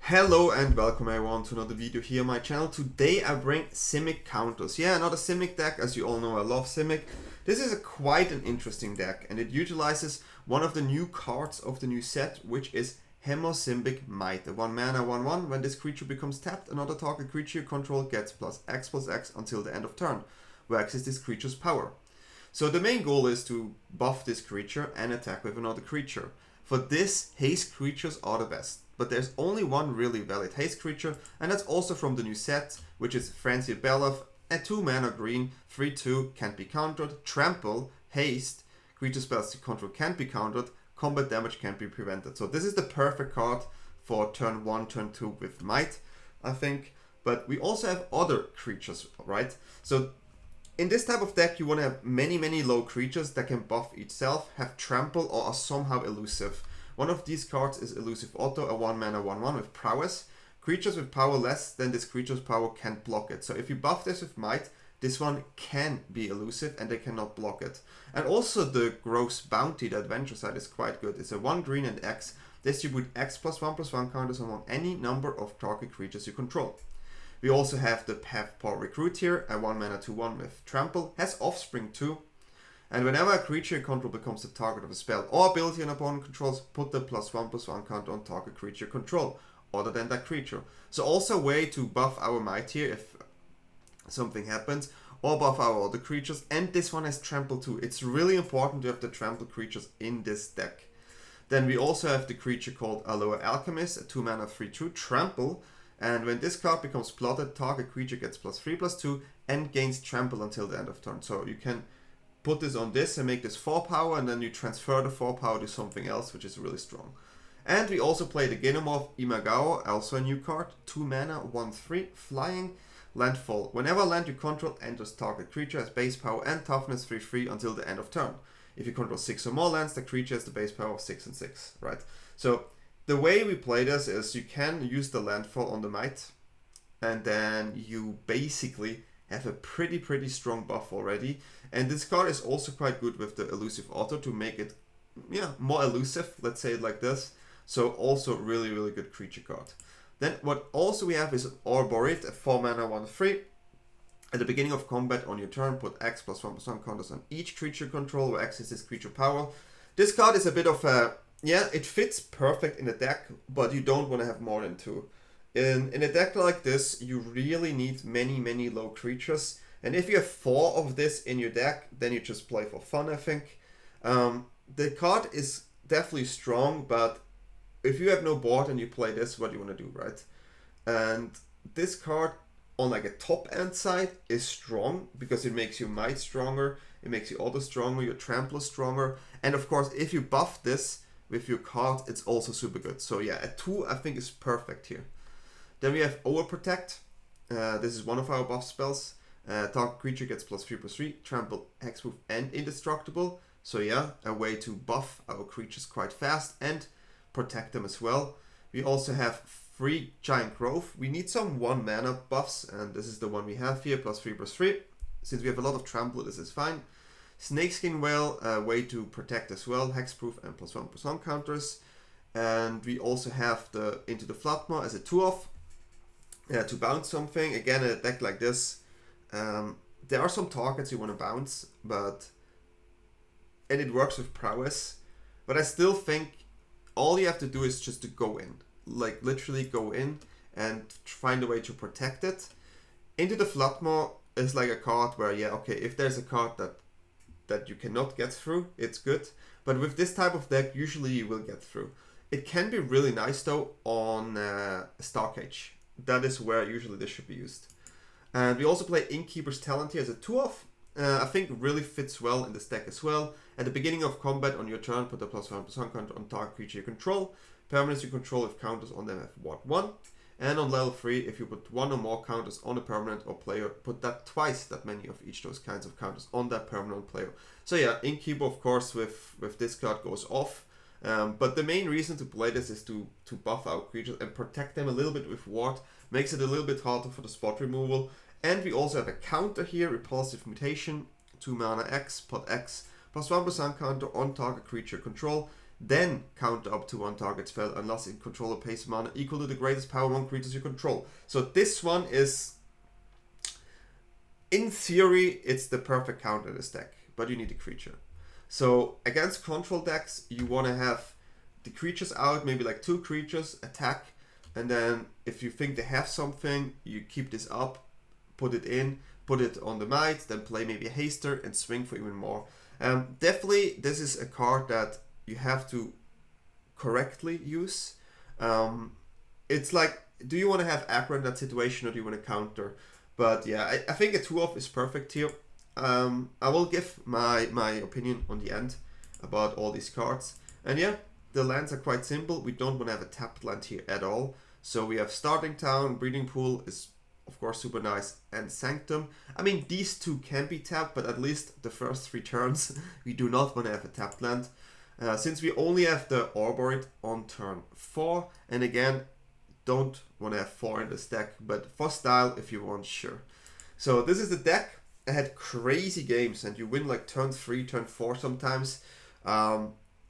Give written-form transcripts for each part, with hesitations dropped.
Hello and welcome everyone to another video here on my channel. Today I bring Simic counters. Yeah, another Simic deck. As you all know, I love Simic. This is quite an interesting deck and it utilizes one of the new cards of the new set, which is Hemosymbic Mite. A 1 mana 1/1. When this creature becomes tapped, another target creature you control gets +X until the end of turn, where X is this creature's power. So the main goal is to buff this creature and attack with another creature. For this, haste creatures are the best. But there's only one really valid haste creature, and that's also from the new set, which is Frenzied Baloth, a 2 mana green, 3/2, can't be countered, trample, haste, creature spells you control can't be countered, combat damage can't be prevented. So this is the perfect card for turn 1, turn 2 with Might, I think. But we also have other creatures, right? So in this type of deck, you want to have many low creatures that can buff itself, have trample, or are somehow elusive. One of these cards is Elusive Otter, a 1 mana 1/1 with prowess. Creatures with power less than this creature's power can't block it. So if you buff this with Might, this one can be elusive and they cannot block it. And also the gross bounty, the adventure side, is quite good. It's a 1 green and X. Distribute X+1/+1 counters among any number of target creatures you control. We also have the Pathpaw Recruit here, a 1 mana 2/1 with trample, has offspring too. And whenever a creature you control becomes the target of a spell or ability an opponent controls, put the +1/+1 counter on target creature control, other than that creature. So also a way to buff our Might here if something happens, or buff our other creatures. And this one has trample too. It's really important to have the trample creatures in this deck. Then we also have the creature called Aloe Alchemist, a 2 mana 3/2 trample. And when this card becomes plotted, target creature gets +3/+2 and gains trample until the end of turn. So you can put this on this and make this 4 power, and then you transfer the 4 power to something else, which is really strong. And we also play the Genemorph Imago, also a new card, 2 mana 1/3 flying, landfall. Whenever land you control enters target creature has base power and toughness 3/3 until the end of turn. If you control 6 or more lands, the creature has the base power of 6 and 6, right? So the way we play this is you can use the landfall on the Might, and then you basically have a pretty strong buff already. And this card is also quite good with the Elusive Otter to make it more elusive, let's say it like this. So also really good creature card. Then what also we have is Ouroboroid, a 4 mana 1/3. At the beginning of combat on your turn, put X+1/+1 counters on each creature control where X is this creature power. This card is a bit of a, it fits perfect in a deck, but you don't want to have more than 2. In a deck like this, you really need many low creatures. And if you have 4 of this in your deck, then you just play for fun, I think. The card is definitely strong, but if you have no board and you play this, what do you want to do, right? And this card on like a top end side is strong because it makes your Might stronger, it makes your Otter stronger, your Trampler stronger. And of course, if you buff this with your card, it's also super good. So yeah, a 2 I think is perfect here. Then we have Overprotect. This is one of our buff spells. Target creature gets +3/+3, trample, hexproof, and indestructible. So yeah, a way to buff our creatures quite fast and protect them as well. We also have 3 Giant Growth. We need some 1 mana buffs, and this is the one we have here, +3/+3. Since we have a lot of trample, this is fine. Snakeskin Veil, a way to protect as well, hexproof and +1/+1 counters. And we also have the Into the Floodmaw as a 2-off. To bounce something. Again, in a deck like this, there are some targets you want to bounce, and it works with prowess, but I still think all you have to do is just to go in, like literally go in and find a way to protect it. Into the Floodmaw is like a card where, if there's a card that you cannot get through, it's good, but with this type of deck, usually you will get through. It can be really nice though on Starcage. That is where usually this should be used. And we also play Innkeeper's Talent here as a 2-off. I think really fits well in this deck as well. At the beginning of combat on your turn, put a +1/+1 counter on target creature you control. Permanents you control with counters on them have ward 1. And on level 3, if you put 1 or more counters on a permanent or player, put that twice that many of each those kinds of counters on that permanent player. So yeah, Innkeeper of course with this card goes off. But the main reason to play this is to buff our creatures and protect them a little bit with ward. Makes it a little bit harder for the spot removal. And we also have a counter here, Repulsive Mutation, 2 mana X, put X, +1/+1 counter on target creature control. then counter up to one target spell unless the controller pays mana equal to the greatest power among creatures you control. So this one is, in theory, it's the perfect counter in this deck, but you need a creature. So against control decks, you want to have the creatures out, maybe like 2 creatures, attack, and then if you think they have something, you keep this up, put it in, put it on the Mite, then play maybe a Haster and swing for even more. Definitely, this is a card that you have to correctly use. It's like, do you want to have aggro in that situation or do you want to counter? But yeah, I think a 2-off is perfect here. I will give my opinion on the end about all these cards. And yeah, the lands are quite simple. We don't want to have a tapped land here at all. So we have Starting Town, Breeding Pool is of course super nice, and Sanctum. I mean, these 2 can be tapped, but at least the first 3 turns we do not want to have a tapped land. Since we only have the Ouroboroid on turn 4, and again, don't want to have 4 in this deck, but for style, if you want, sure. So this is the deck. I had crazy games, and you win like turn 3, turn 4 sometimes.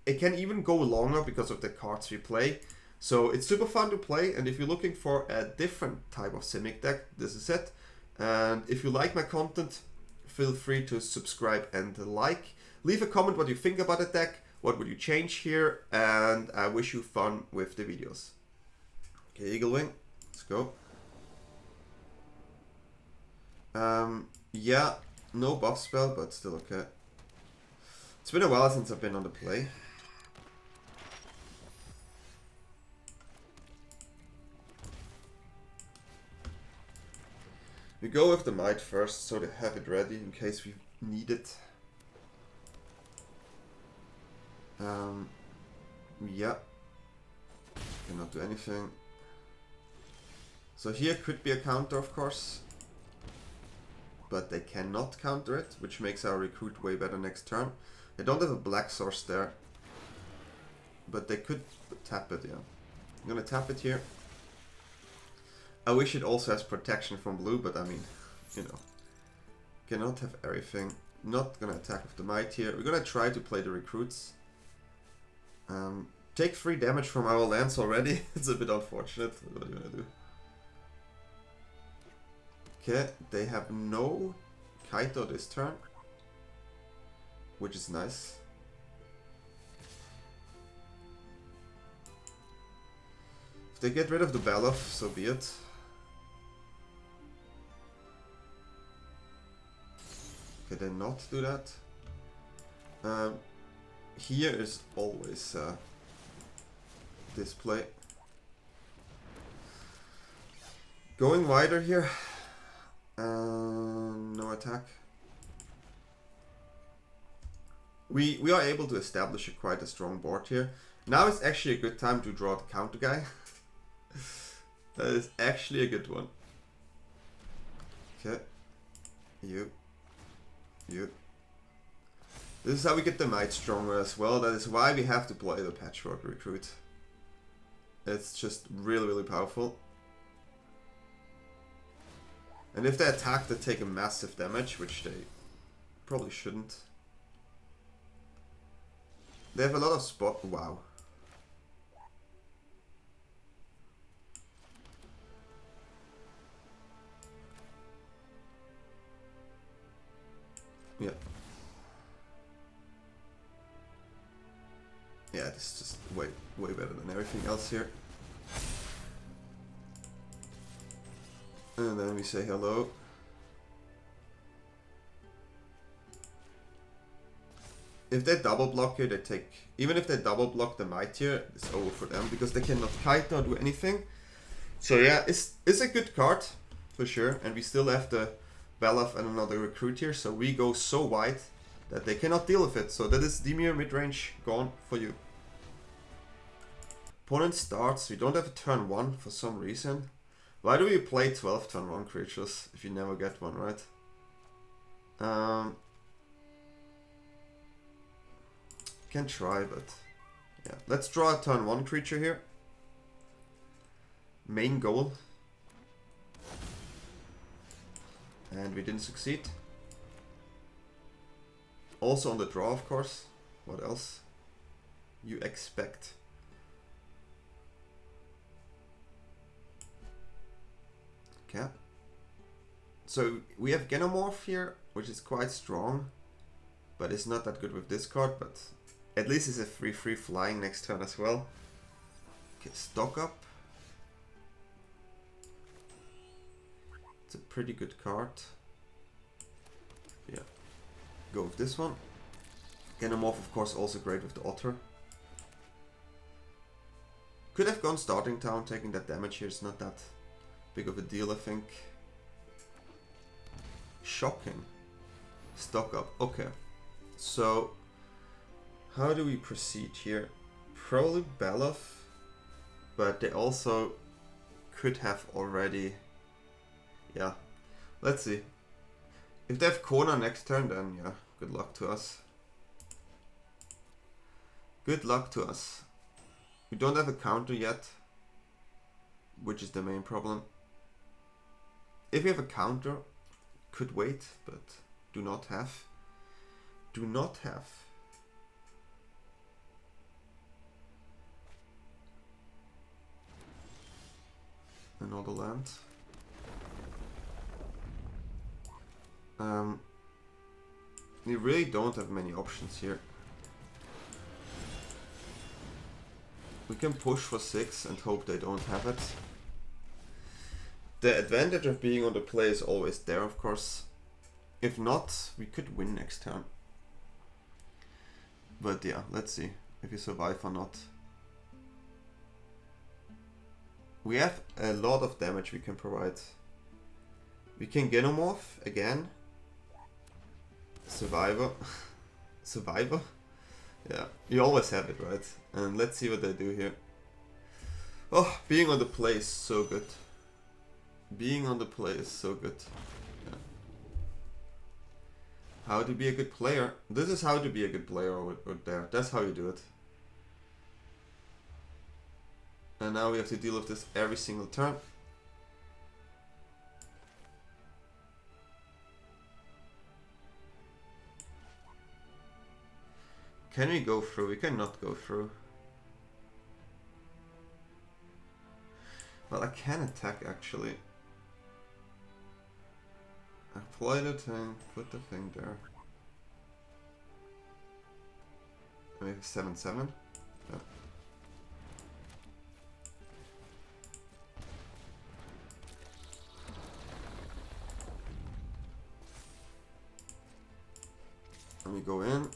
It can even go longer because of the cards we play. So it's super fun to play, and if you're looking for a different type of Simic deck, this is it. And if you like my content, feel free to subscribe and like. Leave a comment what you think about the deck, what would you change here, and I wish you fun with the videos. Okay, Eagle Wing, let's go. Yeah, no buff spell, but still okay. It's been a while since I've been on the play. We go with the Mite first, so they have it ready in case we need it. Yeah. Cannot do anything. So here could be a counter, of course. But they cannot counter it, which makes our recruit way better next turn. They don't have a black source there. But they could tap it, yeah. I'm gonna tap it here. I wish it also has protection from blue, but I mean, you know. Cannot have everything. Not gonna attack with the Mite here. We're gonna try to play the recruits. Take 3 damage from our lands already. It's a bit unfortunate. What are you gonna do? Okay, they have no Kaito this turn, which is nice. If they get rid of the Baloth, so be it. Could they not do that? Here is always display. Going wider here. No attack. We are able to establish quite a strong board here. Now is actually a good time to draw the counter guy. That is actually a good one. Okay. You. This is how we get the Mite stronger as well. That is why we have to play the Patchwork Recruit. It's just really, really powerful. And if they attack, they take a massive damage, which they probably shouldn't. They have a lot of spot. Wow. Yeah. Yeah, this is just way better than everything else here. And then we say hello. If they double block here, they take... Even if they double block the Mite here, it's over for them, because they cannot kite or do anything. So yeah, it's a good card, for sure. And we still have the Baloth and another recruit here, so we go so wide that they cannot deal with it. So that is Dimir midrange gone for you. Opponent starts. We don't have a turn 1 for some reason. Why do we play 12 turn 1 creatures if you never get one, right? Can try, but yeah. Let's draw a turn 1 creature here. Main goal. And we didn't succeed. Also on the draw, of course. What else? you expect. Okay. So we have Genemorph here, which is quite strong, but it's not that good with this card, but at least it's a 3/3 flying next turn as well. Okay, stock up. It's a pretty good card. Yeah. Go with this one. Genemorph, of course, also great with the Otter. Could have gone starting town, taking that damage here. It's not that big of a deal, I think. Shocking. Stock up. Okay. So, how do we proceed here? Probably Baloth, but they also could have already... Yeah. Let's see. If they have Kona next turn, then yeah, good luck to us. Good luck to us. We don't have a counter yet, which is the main problem. If we have a counter, could wait, but do not have. Do not have. Another land. We really don't have many options here. We can push for 6 and hope they don't have it. The advantage of being on the play is always there, of course. If not, we could win next turn. But yeah, let's see if we survive or not. We have a lot of damage we can provide. We can Genomorph again. Survivor. Survivor? Yeah, you always have it, right? And let's see what they do here. Oh, being on the play is so good. Being on the play is so good. Yeah. How to be a good player. This is how to be a good player over there. That's how you do it. And now we have to deal with this every single turn. Can we go through? We cannot go through. Well, I can attack actually. Apply the thing, put the thing there. We have 7/7. Yeah. Let me go in.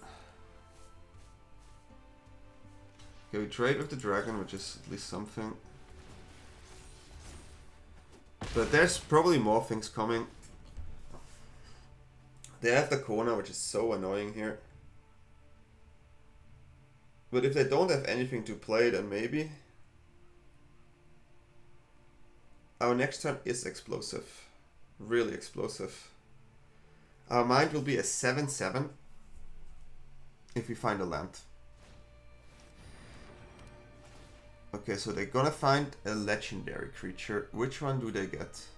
Okay, we trade with the dragon, which is at least something. But there's probably more things coming. They have the corner, which is so annoying here. But if they don't have anything to play, then maybe. Our next turn is explosive. Really explosive. Our mind will be a 7/7 if we find a land. Okay, so they're gonna find a legendary creature. Which one do they get?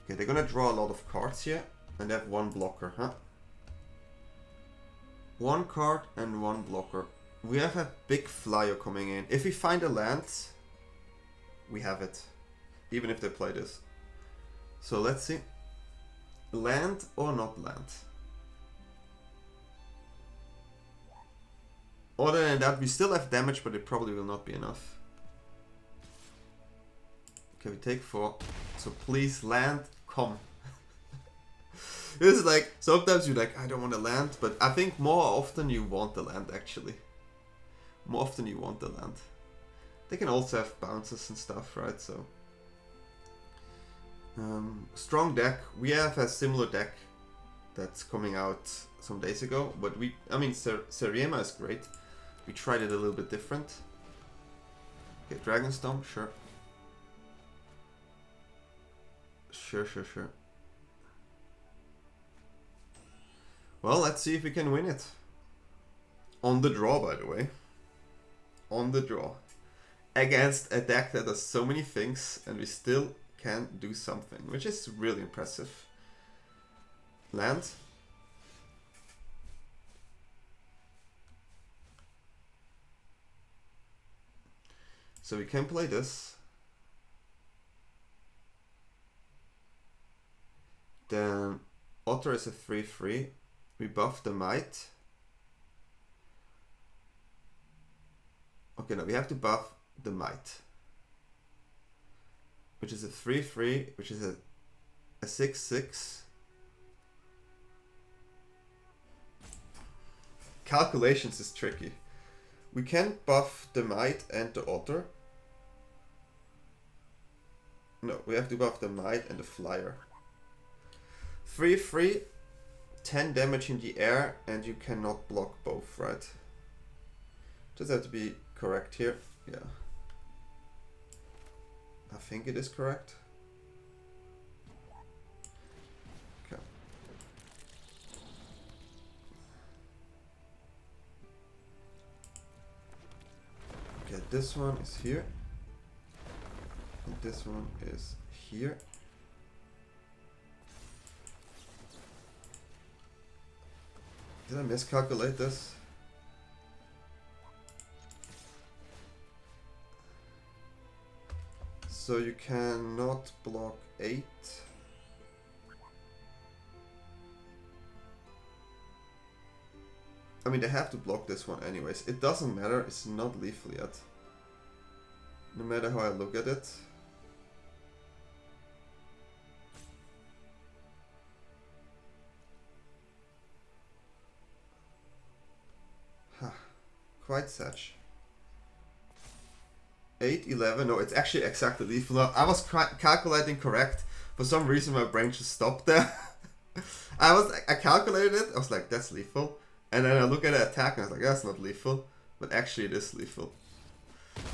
Okay, they're gonna draw a lot of cards here. And they have one blocker, huh? One card and one blocker. We have a big flyer coming in. If we find a land, we have it. Even if they play this. So let's see. Land or not land? Other than that, we still have damage, but it probably will not be enough. Okay, we take 4. So please land, come. This is like, sometimes you're like, I don't want to land, but I think more often you want the land actually. More often you want the land. They can also have bounces and stuff, right? So, strong deck. We have a similar deck that's coming out some days ago, but I mean, Seriema is great. We tried it a little bit different. Okay, Dragonstorm, sure. Sure. Well, let's see if we can win it. On the draw, by the way. On the draw. Against a deck that does so many things, and we still can do something, which is really impressive. Land. So we can play this. Then Otter is a 3/3. We buff the Mite. Okay, now we have to buff the Mite, which is a 3/3, which is a 6/6. Calculations is tricky. We can buff the Mite and the Otter. No, we have to buff the Mite and the Flyer. 3/3, 10 damage in the air, and you cannot block both, right? Just have to be correct here. Yeah. I think it is correct. Okay. Okay, this one is here. And this one is here. Did I miscalculate this? So you cannot block 8. I mean, they have to block this one anyways. It doesn't matter, it's not lethal yet. No matter how I look at it. Quite such. 8, 11, no, it's actually exactly lethal. I was calculating correct. For some reason my brain just stopped there. I calculated it, I was like, that's lethal. And then I look at the attack and I was like, that's not lethal. But actually it is lethal.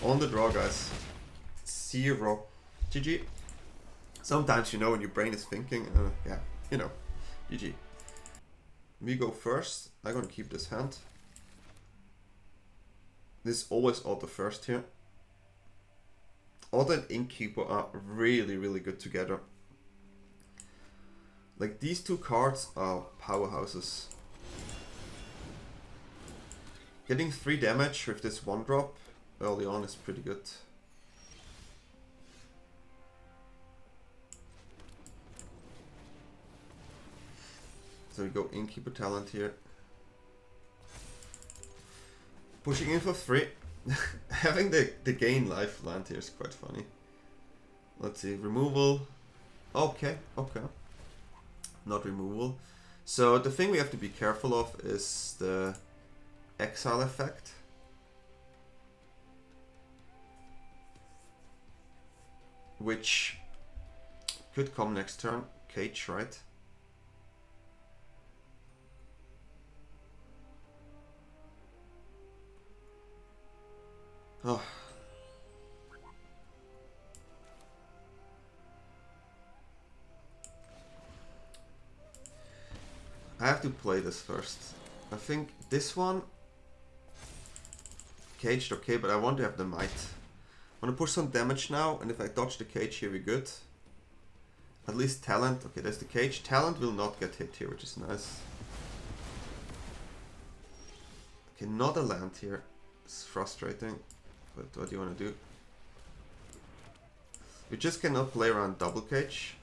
On the draw, guys. 0. GG. Sometimes, you know, when your brain is thinking, yeah, you know, GG. We go first. I'm gonna keep this hand. This is always Otter first here. Otter and Innkeeper are really, really good together. Like, these two cards are powerhouses. Getting 3 damage with this 1-drop early on is pretty good. So we go Innkeeper Talent here. Pushing in for 3. Having the gain life land here is quite funny. Let's see, removal. Okay, okay. Not removal. So the thing we have to be careful of is the exile effect. Which could come next turn. Cage, right? Oh. I have to play this first. I think this one caged, okay, but I want to have the Mite. I want to push some damage now, and if I dodge the cage here, we're good. At least Talent. Okay, there's the cage. Talent will not get hit here, which is nice. Okay, not a land here. It's frustrating. But what do you want to do? You just cannot play around double cage.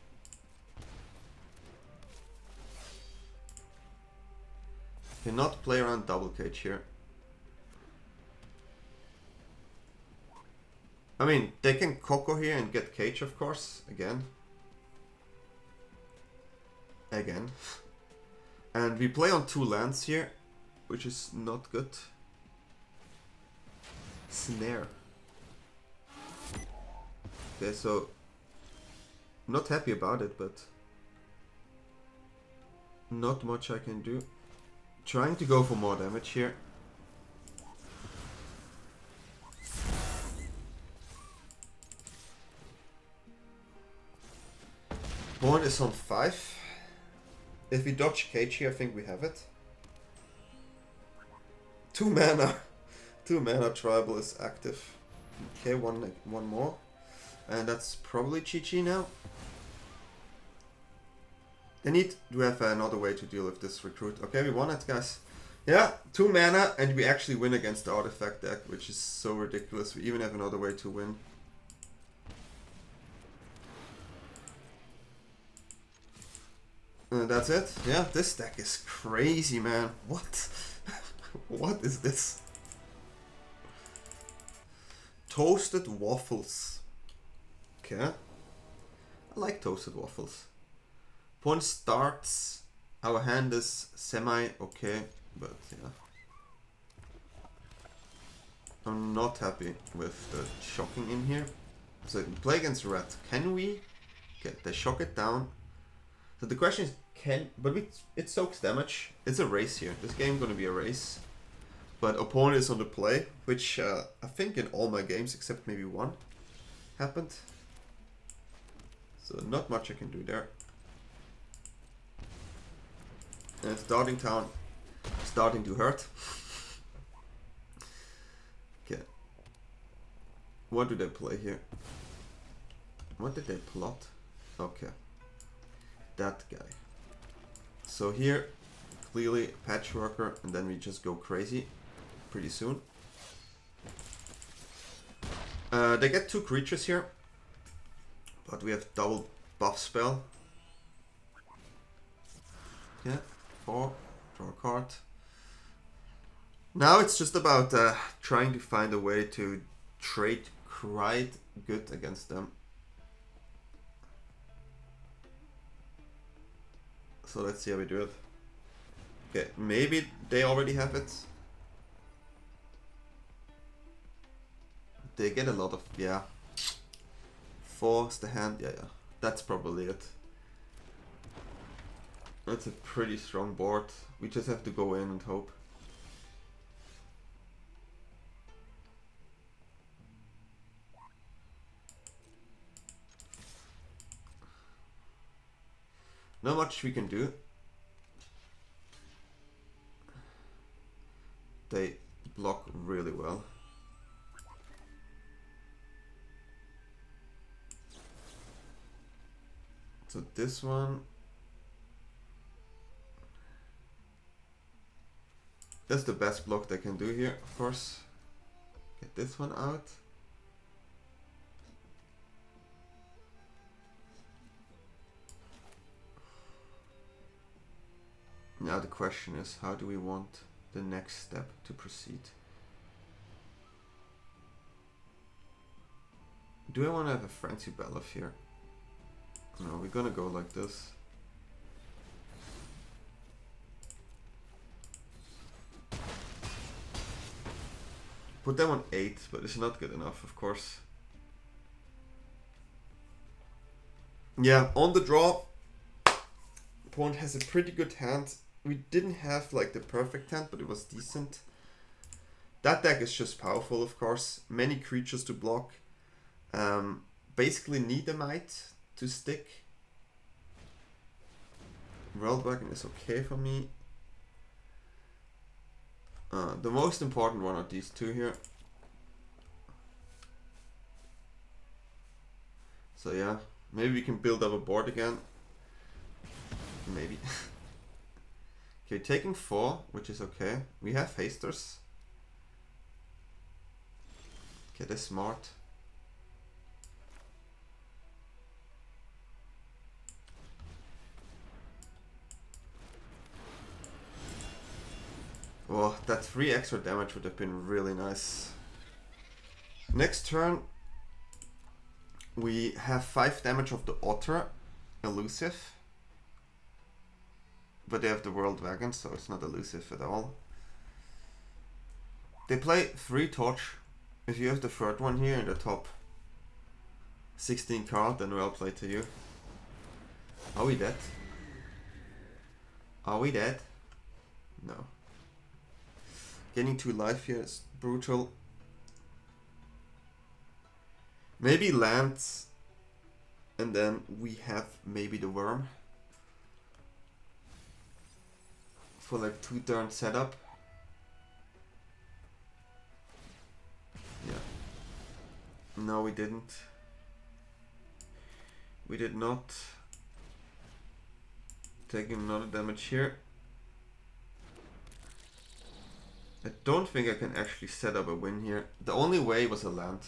Cannot play around double cage here. I mean, they can Coco here and get cage, of course, again. And we play on 2 lands here, which is not good. Snare. Okay, so I'm not happy about it, but not much I can do. Trying to go for more damage here. Born is on 5. If we dodge cage here, I think we have it. 2 mana. 2 mana tribal is active. Okay, one more. And that's probably GG now. They need to have another way to deal with this recruit. Okay, we won it, guys. Yeah, 2 mana and we actually win against the artifact deck, which is so ridiculous. We even have another way to win. That's it. Yeah, this deck is crazy, man. What? What is this? Toasted waffles. Okay. I like toasted waffles. Opponent starts. Our hand is semi-okay, but yeah. I'm not happy with the shocking in here. So play against red. Can we? Okay, they shock it down. So the question is, it soaks damage. It's a race here. This game gonna be a race. But opponent is on the play, which I think in all my games except maybe one happened. So not much I can do there. And starting town starting to hurt. Okay. What do they play here? What did they plot? Okay. That guy. So here, clearly Patchworker, and then we just go crazy pretty soon. They get 2 creatures here, but we have double buff spell. Yeah, 4, draw a card. Now it's just about trying to find a way to trade quite good against them. So let's see how we do it. Okay, maybe they already have it. They get a lot of, yeah. Force the hand, yeah. That's probably it. That's a pretty strong board. We just have to go in and hope. Not much we can do. They block really well. So this one, that's the best block they can do here, of course. Get this one out. Now the question is, how do we want the next step to proceed? Do I want to have a Frenzied Baloth here? No, we're gonna go like this. Put them on 8, but it's not good enough, of course. Yeah, on the draw, opponent has a pretty good hand. We didn't have like the perfect hand, but it was decent. That deck is just powerful, of course. Many creatures to block. Basically need a Mite to stick. World Wagon is okay for me. The most important one are these 2 here. So yeah, maybe we can build up a board again. Maybe. Okay, taking 4, which is okay. We have hasters. Okay, they're smart. Oh, that 3 extra damage would have been really nice. Next turn, we have 5 damage of the Otter, elusive. But they have the World Wagon, so it's not elusive at all. They play 3 Torch. If you have the 3rd one here in the top 16 card, then well played to you. Are we dead? Are we dead? No. Getting 2 life here is brutal. Maybe lands, and then we have maybe the worm for like 2 turn setup. Yeah. No, we didn't. We did not. Taking another damage here. I don't think I can actually set up a win here. The only way was a land.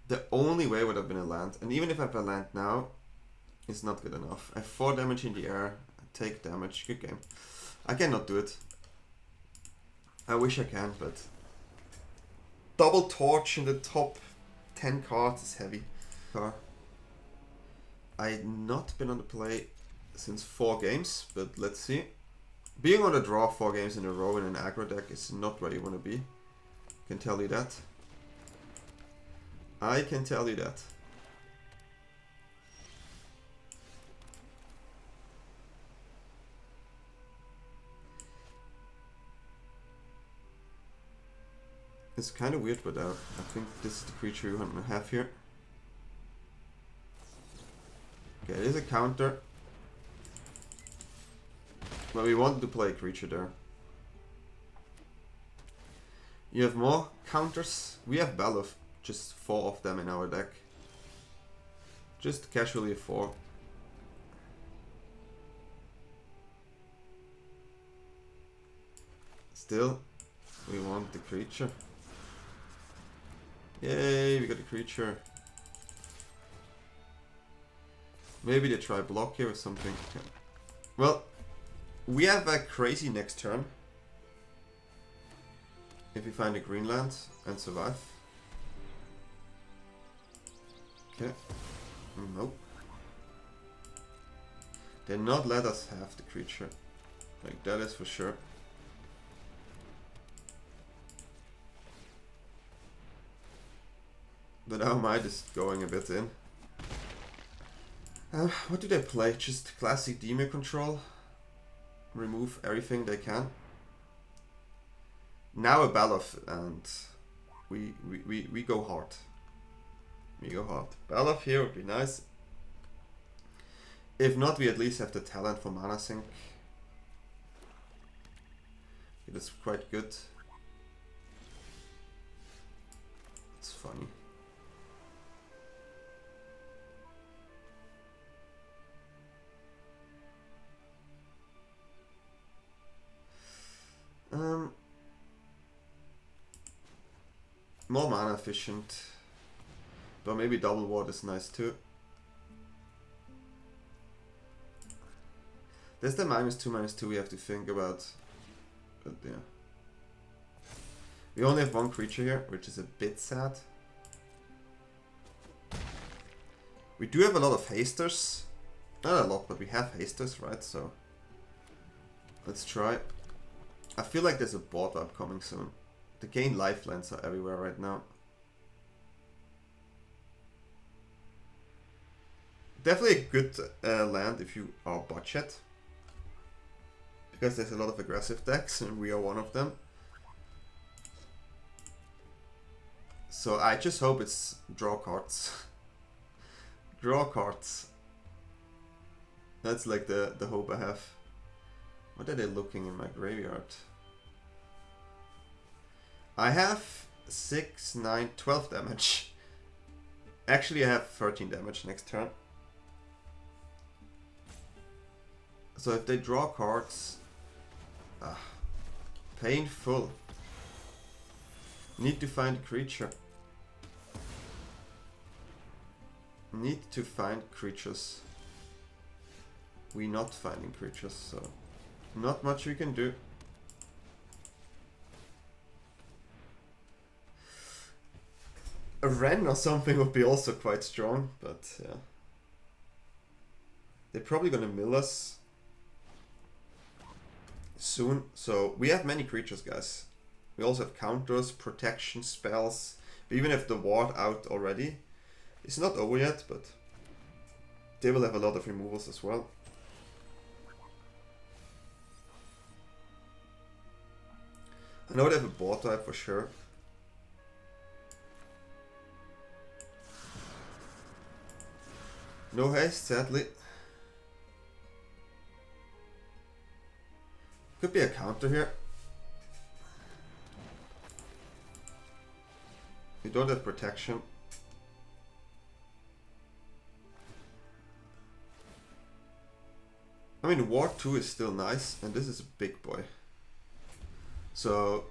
The only way would have been a land. And even if I have a land now, it's not good enough. I have 4 damage in the air. I take damage. Good game. I cannot do it. I wish I can, but... Double torch in the top 10 cards is heavy. I've not been on the play since 4 games, but let's see. Being on the draw 4 games in a row in an aggro deck is not where you want to be. I can tell you that. I can tell you that. It's kind of weird, but I think this is the creature you want to have here. Okay, it is a counter. But we wanted to play a creature there. You have more counters. We have Baloth, just 4 of them in our deck. Just casually a 4. Still, we want the creature. Yay, we got a creature. Maybe they try block here or something. Okay. Well, we have a crazy next turn. If we find a green land and survive. Okay. Nope. They not let us have the creature. Like, that is for sure. But our might is going a bit in. What do they play? Just classic demon control? Remove everything they can. Now a Baloth, and we go hard. We go hard. Baloth here would be nice. If not, we at least have the talent for mana sink. It is quite good. It's funny. More mana efficient, but maybe double ward is nice too. There's the -2/-2 we have to think about, but yeah. We only have 1 creature here, which is a bit sad. We do have a lot of hasters, not a lot, but we have hasters, right? So let's try. I feel like there's a board wipe coming soon. The gain lifelines are everywhere right now. Definitely a good land if you are budget. Because there's a lot of aggressive decks and we are one of them. So I just hope it's draw cards. Draw cards. That's like the hope I have. What are they looking in my graveyard? I have 6, 9, 12 damage. Actually, I have 13 damage next turn. So if they draw cards... painful. Need to find a creature. Need to find creatures. We're not finding creatures, so... not much we can do. A Wren or something would be also quite strong, but yeah. They're probably gonna mill us soon. So we have many creatures, guys. We also have counters, protection spells. We even have the ward out already. It's not over yet, but they will have a lot of removals as well. I know they have a board type for sure. No haste, sadly. Could be a counter here. We don't have protection. I mean, War 2 is still nice, and this is a big boy. So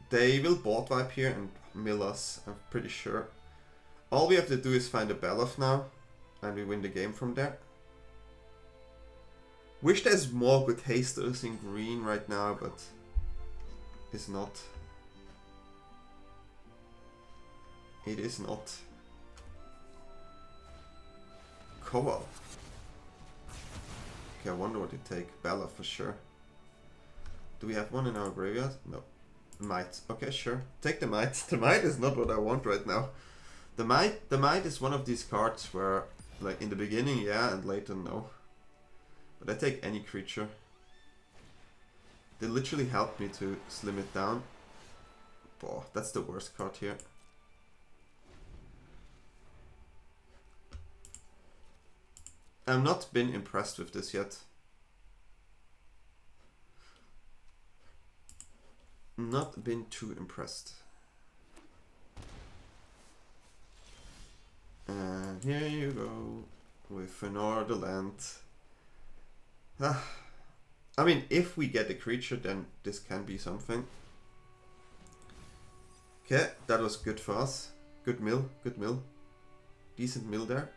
they will board wipe here and mill us, I'm pretty sure. All we have to do is find a Baloth now, and we win the game from there. Wish there's more good hasters in green right now, but it's not. It is not. Cobalt. Okay, I wonder what you take. Baloth for sure. Do we have one in our graveyard? No. Mite. Okay, sure. Take the Mite. The Mite is not what I want right now. The Mite is one of these cards where, like, in the beginning, yeah, and later, no. But I take any creature. They literally help me to slim it down. Boah, that's the worst card here. I've not been impressed with this yet. Not been too impressed. And here you go with Fenor the land. I mean, if we get a creature, then this can be something. Okay, that was good for us. Good mill, good mill. Decent mill there.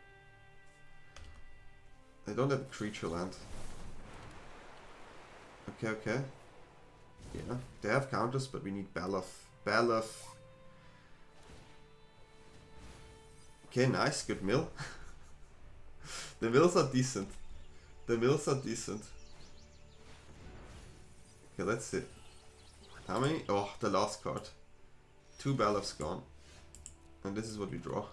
I don't have a creature land. Okay, okay. Yeah, they have counters, but we need Baloth. Baloth. Okay, nice, good mill. The mills are decent. The mills are decent. Okay, let's see. How many? Oh, the last card. 2 Baloths gone. And this is what we draw.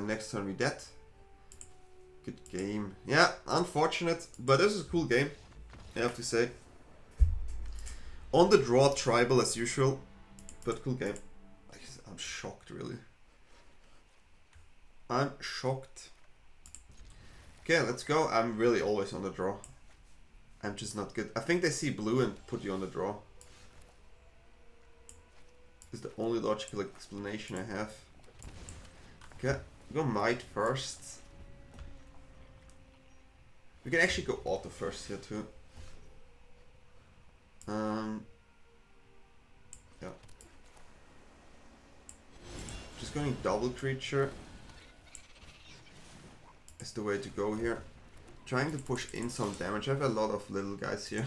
Next turn we dead. Good game. Yeah, unfortunate, but this is a cool game, I have to say. On the draw, tribal as usual, but cool game. I'm shocked, really. I'm shocked. Okay, let's go. I'm really always on the draw. I'm just not good. I think they see blue and put you on the draw. Is the only logical explanation I have. Okay, go Mite first. We can actually go Auto first here too. Yeah. Just going double creature is the way to go here. Trying to push in some damage. I have a lot of little guys here.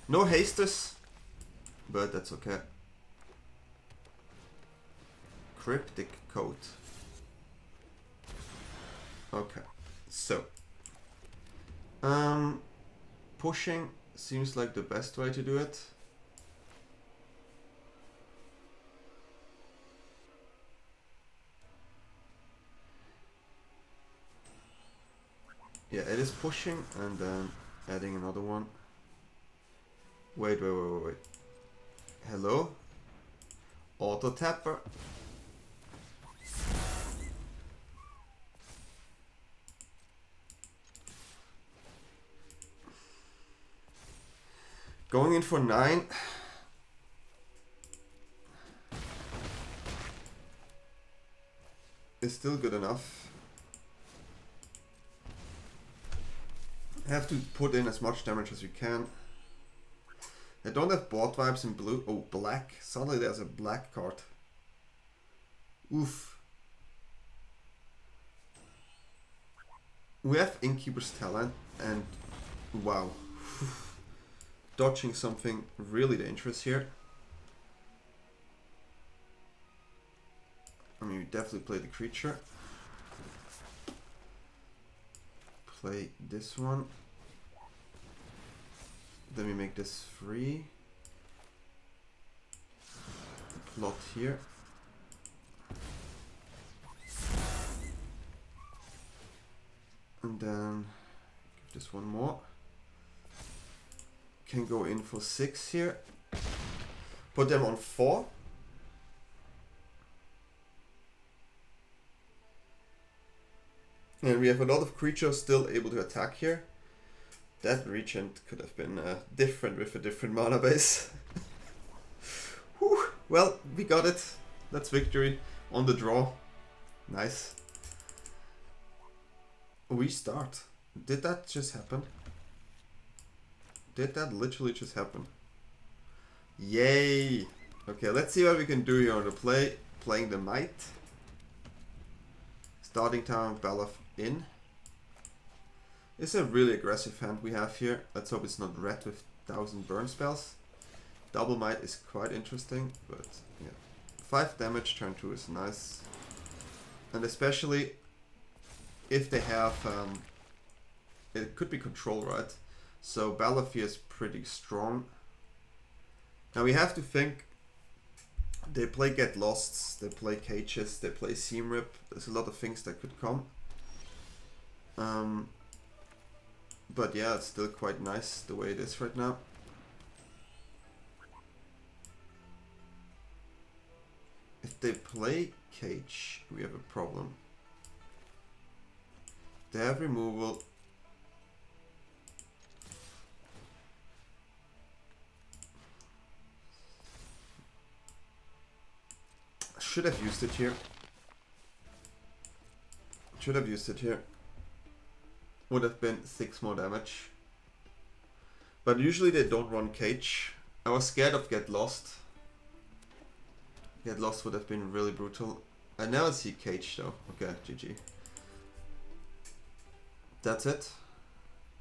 No hasters, but that's okay. Cryptic Coat. Okay, so pushing seems like the best way to do it. Yeah, it is pushing and then adding another one. Wait. Hello? Auto tapper. Going in for 9. Is still good enough. Have to put in as much damage as we can. I don't have board vibes in blue. Oh, black. Suddenly there's a black card. Oof. We have Innkeeper's Talent and wow. Dodging something really dangerous here. I mean, we definitely play the creature. Play this one. Then we make this free. Plot here. And then give this one more. Can go in for 6 here. Put them on 4. And we have a lot of creatures still able to attack here. That Regent could have been different with a different mana base. Whew. Well, we got it. That's victory on the draw. Nice. We start. Did that just happen? Did that literally just happen? Yay! Okay, let's see what we can do here on the play. Playing the Mite. Starting town, Baloth in. It's a really aggressive hand we have here. Let's hope it's not red with 1000 burn spells. Double Mite is quite interesting, but yeah. 5 damage turn 2 is nice. And especially if they have, it could be control, right? So Baloth here is pretty strong. Now we have to think, they play Get Losts, they play Cages, they play Seam Rip. There's a lot of things that could come. But yeah, it's still quite nice the way it is right now. If they play Cage, we have a problem. They have removal. Should have used it here. Should have used it here. Would have been 6 more damage. But usually they don't run Cage. I was scared of Get Lost. Get Lost would have been really brutal. I never see Cage though. Okay, GG. That's it.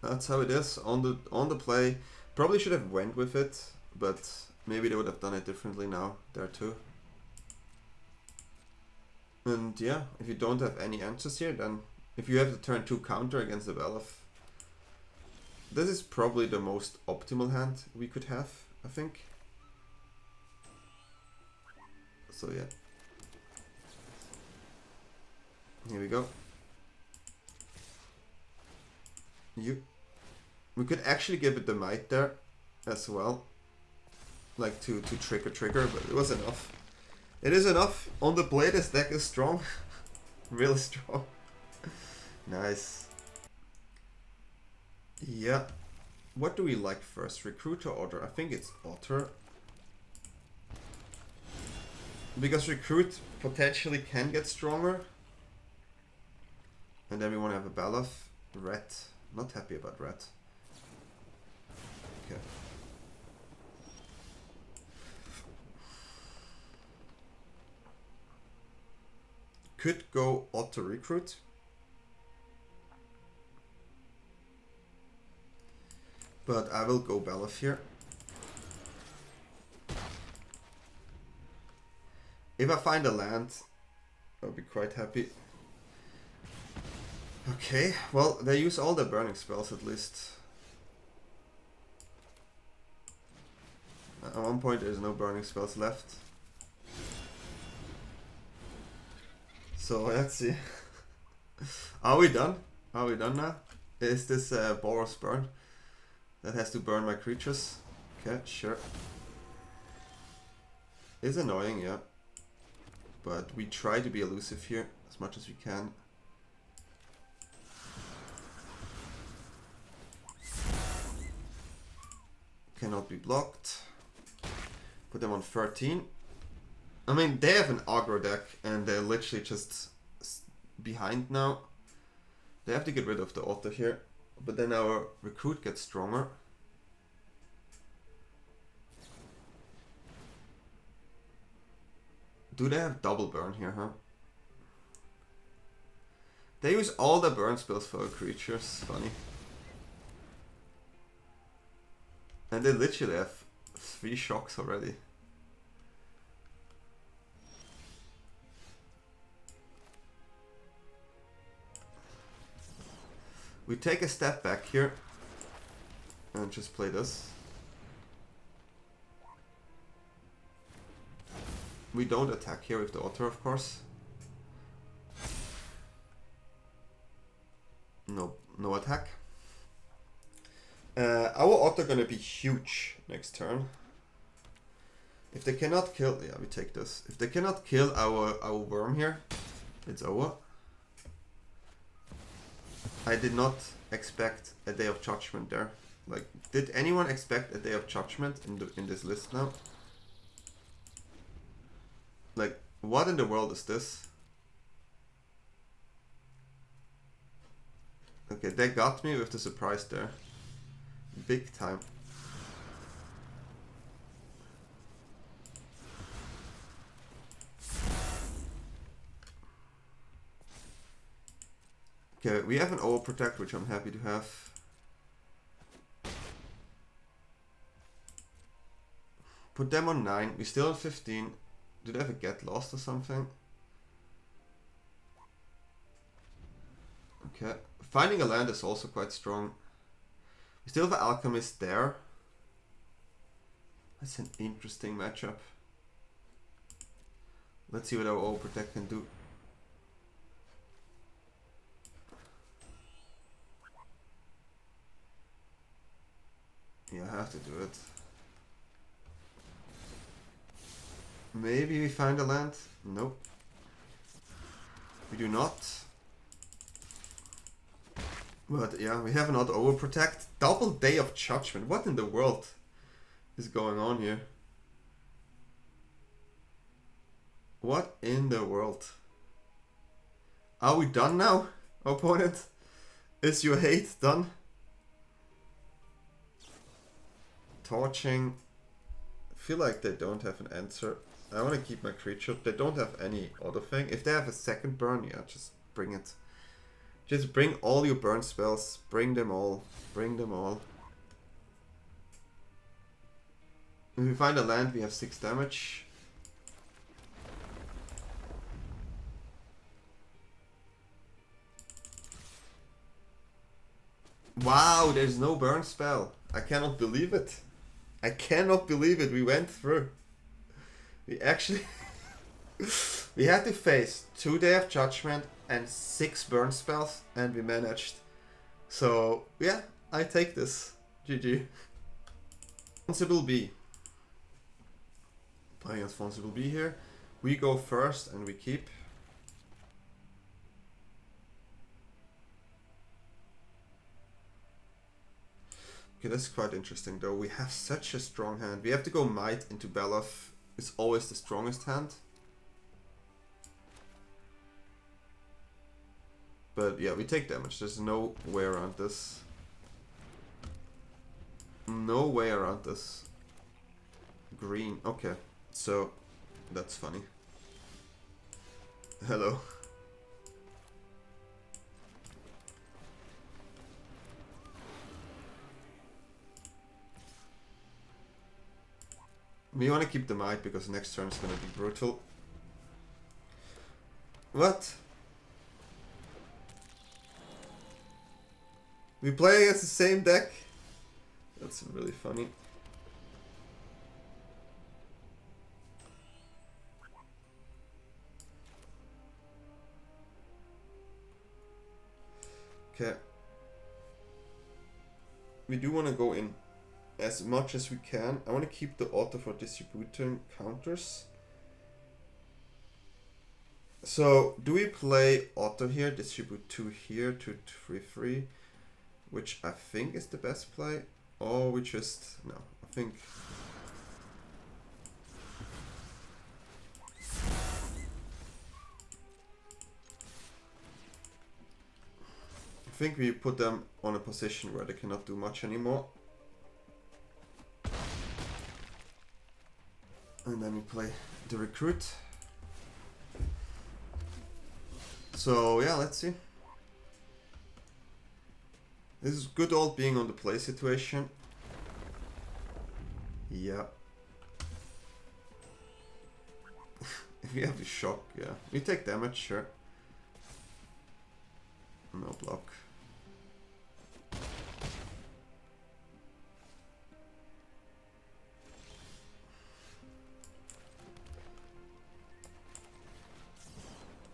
That's how it is on the play. Probably should have went with it, but maybe they would have done it differently now there too. And yeah, if you don't have any answers here, then if you have the turn 2 counter against the Baloth, this is probably the most optimal hand we could have, I think. So yeah. Here we go. We could actually give it the Mite there as well. Like to trigger, but it was enough. It is enough. On the play, this deck is strong. Really strong. Nice. Yeah. What do we like first? Recruit or Otter? I think it's Otter. Because Recruit potentially can get stronger. And then we want to have a Baloth. Red. Not happy about red. Okay. Could go Otter Recruit. But I will go Baloth here. If I find a land, I'll be quite happy. Okay, well, they use all the burning spells at least. At one point there's no burning spells left. So let's see. Are we done? Are we done now? Is this Boros burn? That has to burn my creatures. Okay, sure. It's annoying, yeah. But we try to be elusive here as much as we can. Cannot be blocked. Put them on 13. I mean, they have an aggro deck and they're literally just behind now. They have to get rid of the Otter here. But then our Recruit gets stronger. Do they have double burn here, huh? They use all the burn spells for our creatures. Funny. And they literally have 3 shocks already. We take a step back here and just play this. We don't attack here with the Otter, of course. No attack. Our Otter gonna be huge next turn. If they cannot kill, yeah, we take this. If they cannot kill our worm here, it's over. I did not expect a Day of Judgment there. Like, did anyone expect a Day of Judgment in this list now? Like, what in the world is this? Okay, they got me with the surprise there. Big time. Okay, we have an overprotect, which I'm happy to have. Put them on 9. We still have 15. Do they ever get lost or something? Okay. Finding a land is also quite strong. We still have an Alchemist there. That's an interesting matchup. Let's see what our overprotect can do. Yeah, I have to do it. Maybe we find a land? Nope. We do not. But yeah, we have another overprotect. Double Day of Judgment. What in the world is going on here? What in the world? Are we done now, opponent? Is your hate done? Torching. I feel like they don't have an answer. I want to keep my creature. They don't have any other thing. If they have a second burn, yeah, just bring it. Just bring all your burn spells. Bring them all. Bring them all. If we find a land, we have 6 damage. Wow, there's no burn spell. I cannot believe it. I cannot believe it. We went through. We actually... we had to face 2 Day of Judgment and 6 burn spells, and we managed. So, yeah, I take this. GG. Responsible B. Playing Responsible B here. We go first and we keep. Okay, that's quite interesting though. We have such a strong hand. We have to go Mite into Baloth. It's always the strongest hand. But yeah, we take damage. There's no way around this. No way around this. Green. Okay, so that's funny. Hello. We want to keep the Mite because next turn is going to be brutal. What? We play against the same deck? That's really funny. Okay. We do want to go in as much as we can. I want to keep the Otter for distributing counters. So, do we play Otter here, distribute 2 here, 2, 3, 3, which I think is the best play, or we just, no, I think... I think we put them on a position where they cannot do much anymore. And then we play the Recruit. So yeah, let's see. This is good old being on the play situation. Yeah. If we have the shock, yeah. We take damage, sure. No block.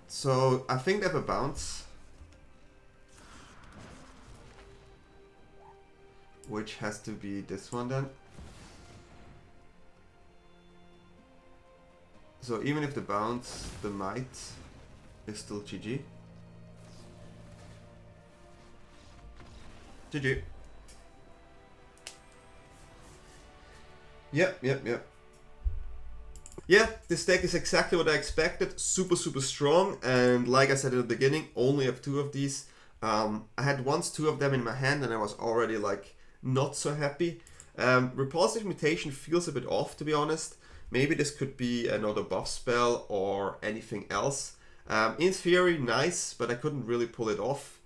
So, I think they have a bounce. Which has to be this one then. So, even if the bounce, the Mite is still GG. GG. Yep. Yeah, this deck is exactly what I expected. Super strong, and like I said at the beginning, only have 2 of these. I had once 2 of them in my hand and I was already like not so happy. Repulsive Mutation feels a bit off, to be honest. Maybe this could be another buff spell or anything else. In theory, nice, but I couldn't really pull it off.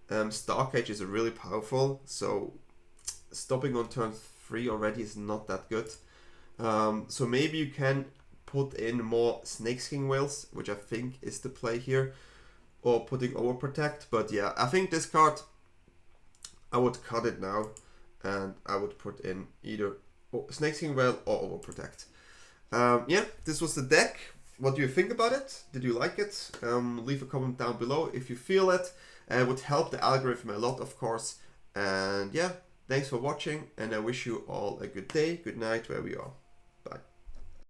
Starcage is really powerful, so stopping on turn 3 already is not that good. So maybe you can put in more Snakeskin Veils, which I think is the play here, or putting Overprotect. But yeah, I think this card, I would cut it now, and I would put in either Snakeskin Veil or Overprotect. Yeah, this was the deck. What do you think about it? Did you like it? Leave a comment down below if you feel it. It would help the algorithm a lot, of course. And yeah, thanks for watching, and I wish you all a good day, good night, wherever you are.